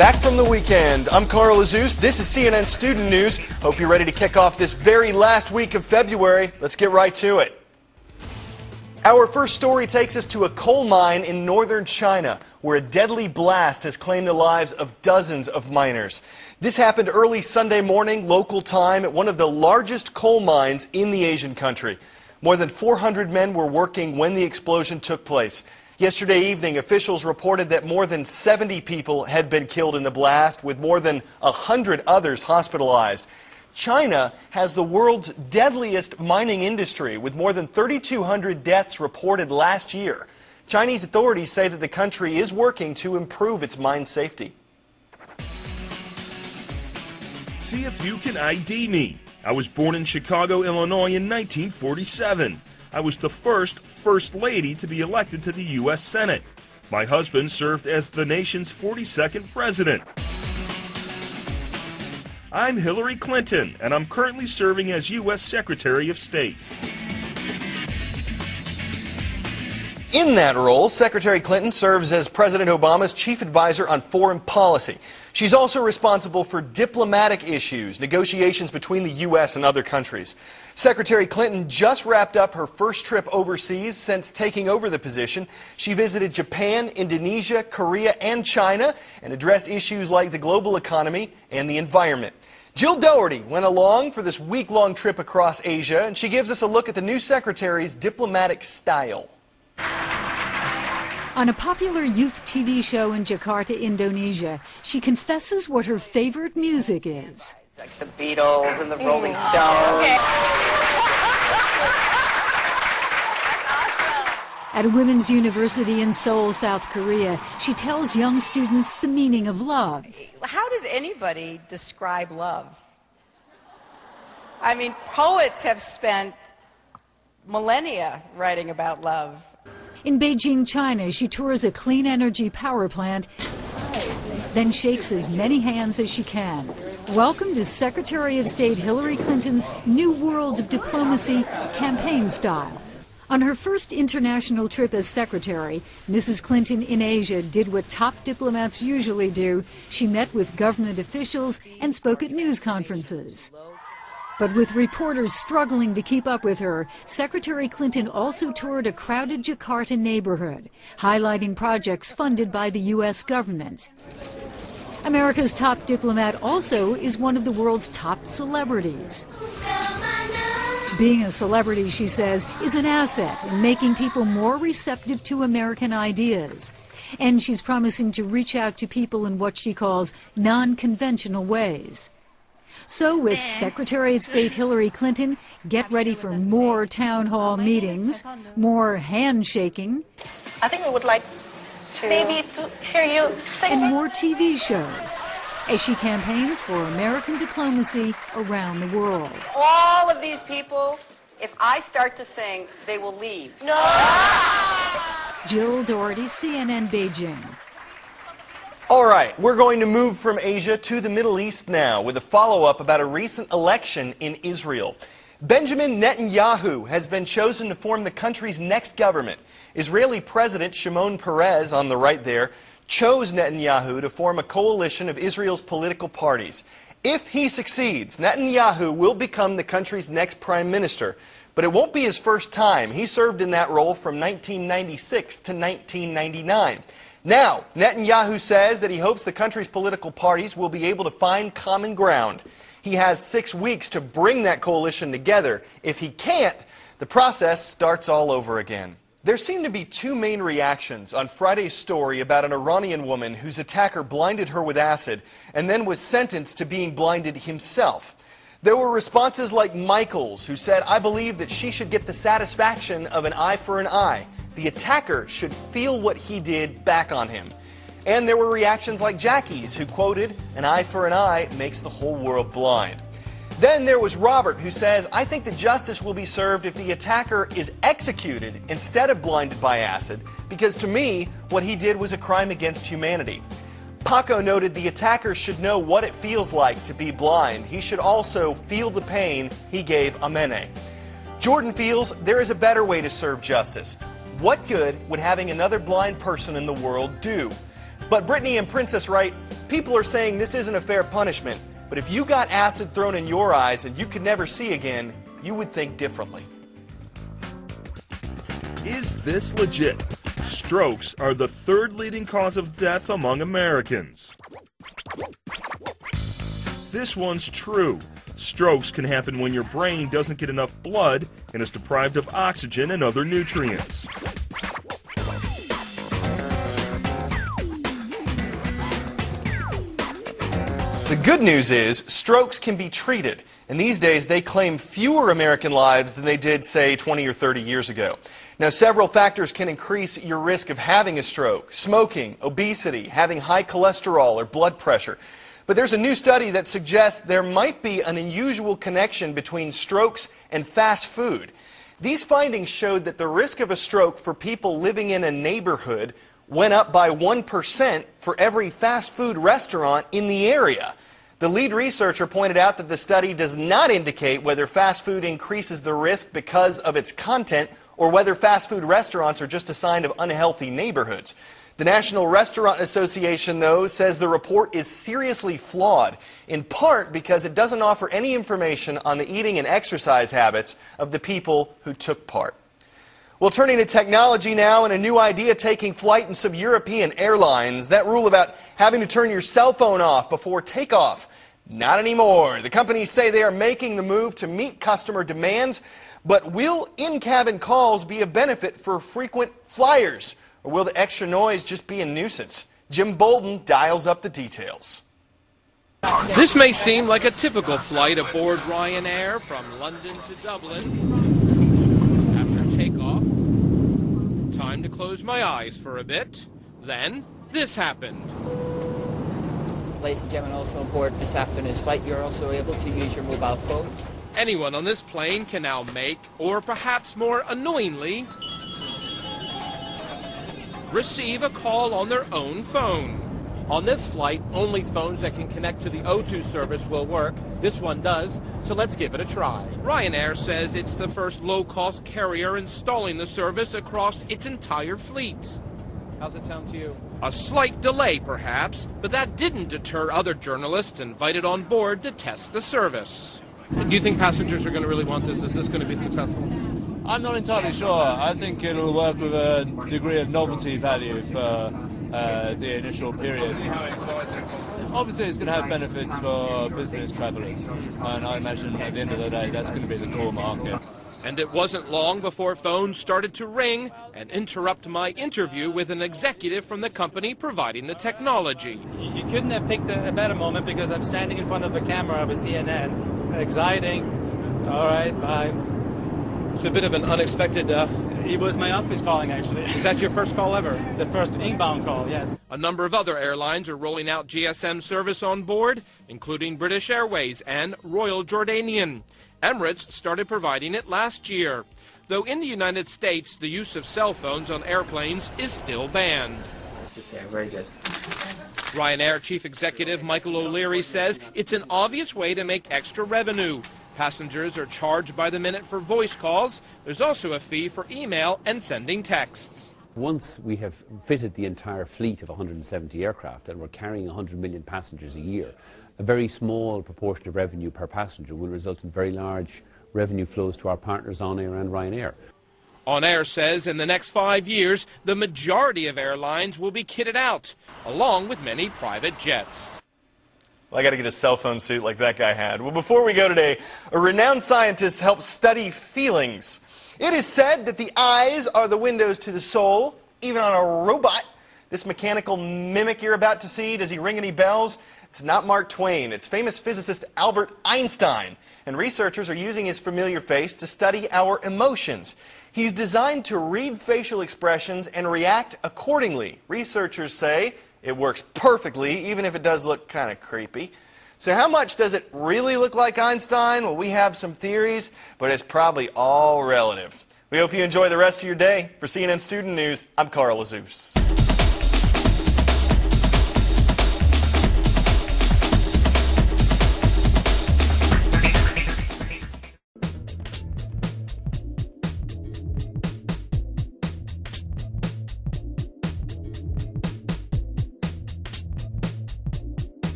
Back from the weekend, I'm Carl Azuz. This is CNN Student News. Hope you're ready to kick off this very last week of February. Let's get right to it. Our first story takes us to a coal mine in northern China, where a deadly blast has claimed the lives of dozens of miners. This happened early Sunday morning, local time, at one of the largest coal mines in the Asian country. More than 400 men were working when the explosion took place. Yesterday evening, officials reported that more than 70 people had been killed in the blast, with more than 100 others hospitalized. China has the world's deadliest mining industry, with more than 3,200 deaths reported last year. Chinese authorities say that the country is working to improve its mine safety. See if you can ID me. I was born in Chicago, Illinois in 1947. I was the First Lady to be elected to the U.S. Senate. My husband served as the nation's 42nd president. I'm Hillary Clinton, and I'm currently serving as U.S. Secretary of State. In that role, Secretary Clinton serves as President Obama's chief advisor on foreign policy. She's also responsible for diplomatic issues, negotiations between the U.S. and other countries. Secretary Clinton just wrapped up her first trip overseas since taking over the position. She visited Japan, Indonesia, Korea, and China, and addressed issues like the global economy and the environment. Jill Dougherty went along for this week-long trip across Asia, and she gives us a look at the new secretary's diplomatic style. On a popular youth TV show in Jakarta, Indonesia, she confesses what her favorite music is. Like the Beatles and the Rolling Stones. At a women's university in Seoul, South Korea, she tells young students the meaning of love. How does anybody describe love? I mean, poets have spent millennia writing about love. In Beijing, China, she tours a clean energy power plant, then shakes as many hands as she can. Welcome to Secretary of State Hillary Clinton's New World of Diplomacy campaign style. On her first international trip as secretary, Mrs. Clinton in Asia did what top diplomats usually do. She met with government officials and spoke at news conferences. But with reporters struggling to keep up with her, Secretary Clinton also toured a crowded Jakarta neighborhood, highlighting projects funded by the U.S. government. America's top diplomat also is one of the world's top celebrities. Being a celebrity, she says, is an asset in making people more receptive to American ideas. And she's promising to reach out to people in what she calls non-conventional ways. So with Secretary of State Hillary Clinton, get ready for more town hall meetings, more handshaking, I think we would like to maybe to hear you sing. And more TV shows as she campaigns for American diplomacy around the world. All of these people, if I start to sing, they will leave. No! Jill Dougherty, CNN, Beijing. All right, we're going to move from Asia to the Middle East now with a follow-up about a recent election in Israel. Benjamin Netanyahu has been chosen to form the country's next government. Israeli President Shimon Peres, on the right there, chose Netanyahu to form a coalition of Israel's political parties. If he succeeds, Netanyahu will become the country's next prime minister. But it won't be his first time. He served in that role from 1996 to 1999. Now, Netanyahu says that he hopes the country's political parties will be able to find common ground. He has 6 weeks to bring that coalition together. If he can't, the process starts all over again. There seem to be two main reactions on Friday's story about an Iranian woman whose attacker blinded her with acid and then was sentenced to being blinded himself. There were responses like Michael's, who said, "I believe that she should get the satisfaction of an eye for an eye. The attacker should feel what he did back on him." And there were reactions like Jackie's, who quoted, "An eye for an eye makes the whole world blind." Then there was Robert, who says, "I think that justice will be served if the attacker is executed instead of blinded by acid, because to me, what he did was a crime against humanity." Paco noted the attacker should know what it feels like to be blind. He should also feel the pain he gave Amene. Jordan feels there is a better way to serve justice. What good would having another blind person in the world do? But Brittany and Princess write, people are saying this isn't a fair punishment, but if you got acid thrown in your eyes and you could never see again, you would think differently. Is this legit? Strokes are the third leading cause of death among Americans. This one's true. Strokes can happen when your brain doesn't get enough blood and is deprived of oxygen and other nutrients. The good news is strokes can be treated, and these days they claim fewer American lives than they did, say, 20 or 30 years ago. Now, several factors can increase your risk of having a stroke: smoking, obesity, having high cholesterol or blood pressure. But there's a new study that suggests there might be an unusual connection between strokes and fast food. These findings showed that the risk of a stroke for people living in a neighborhood went up by 1% for every fast food restaurant in the area. The lead researcher pointed out that the study does not indicate whether fast food increases the risk because of its content or whether fast food restaurants are just a sign of unhealthy neighborhoods. The National Restaurant Association, though, says the report is seriously flawed, in part because it doesn't offer any information on the eating and exercise habits of the people who took part. Well, turning to technology now, and a new idea taking flight in some European airlines. That rule about having to turn your cell phone off before takeoff. Not anymore. The companies say they are making the move to meet customer demands, but will in-cabin calls be a benefit for frequent flyers? Or will the extra noise just be a nuisance? Jim Bolden dials up the details. This may seem like a typical flight aboard Ryanair from London to Dublin. After takeoff, time to close my eyes for a bit. Then, this happened. Ladies and gentlemen, also on board this afternoon's flight, you're also able to use your mobile phone. Anyone on this plane can now make, or perhaps more annoyingly, receive a call on their own phone. On this flight, only phones that can connect to the O2 service will work. This one does, so let's give it a try. Ryanair says it's the first low-cost carrier installing the service across its entire fleet. How's it sound to you? A slight delay, perhaps, but that didn't deter other journalists invited on board to test the service. Do you think passengers are going to really want this? Is this going to be successful? I'm not entirely sure. I think it'll work with a degree of novelty value for the initial period. Obviously, it's going to have benefits for business travellers, and I imagine at the end of the day, that's going to be the core market. And it wasn't long before phones started to ring and interrupt my interview with an executive from the company providing the technology. You couldn't have picked a better moment because I'm standing in front of a camera of a CNN. Exciting. All right, bye. It's a bit of an unexpected... It was my office calling, actually. Is that your first call ever? The first inbound call, yes. A number of other airlines are rolling out GSM service on board, including British Airways and Royal Jordanian. Emirates started providing it last year, though in the United States, the use of cell phones on airplanes is still banned. Very good. Ryanair Chief Executive Michael O'Leary says it's an obvious way to make extra revenue. Passengers are charged by the minute for voice calls. There's also a fee for email and sending texts. Once we have fitted the entire fleet of 170 aircraft and we're carrying 100 million passengers a year, a very small proportion of revenue per passenger will result in very large revenue flows to our partners On Air and Ryanair. On Air says in the next 5 years, the majority of airlines will be kitted out, along with many private jets. Well, I got to get a cell phone suit like that guy had. Well, before we go today, a renowned scientist helped study feelings. It is said that the eyes are the windows to the soul, even on a robot. This mechanical mimic you're about to see, does he ring any bells? It's not Mark Twain. It's famous physicist Albert Einstein. And researchers are using his familiar face to study our emotions. He's designed to read facial expressions and react accordingly. Researchers say it works perfectly, even if it does look kind of creepy. So how much does it really look like Einstein? Well, we have some theories, but it's probably all relative. We hope you enjoy the rest of your day. For CNN Student News, I'm Carl Azus.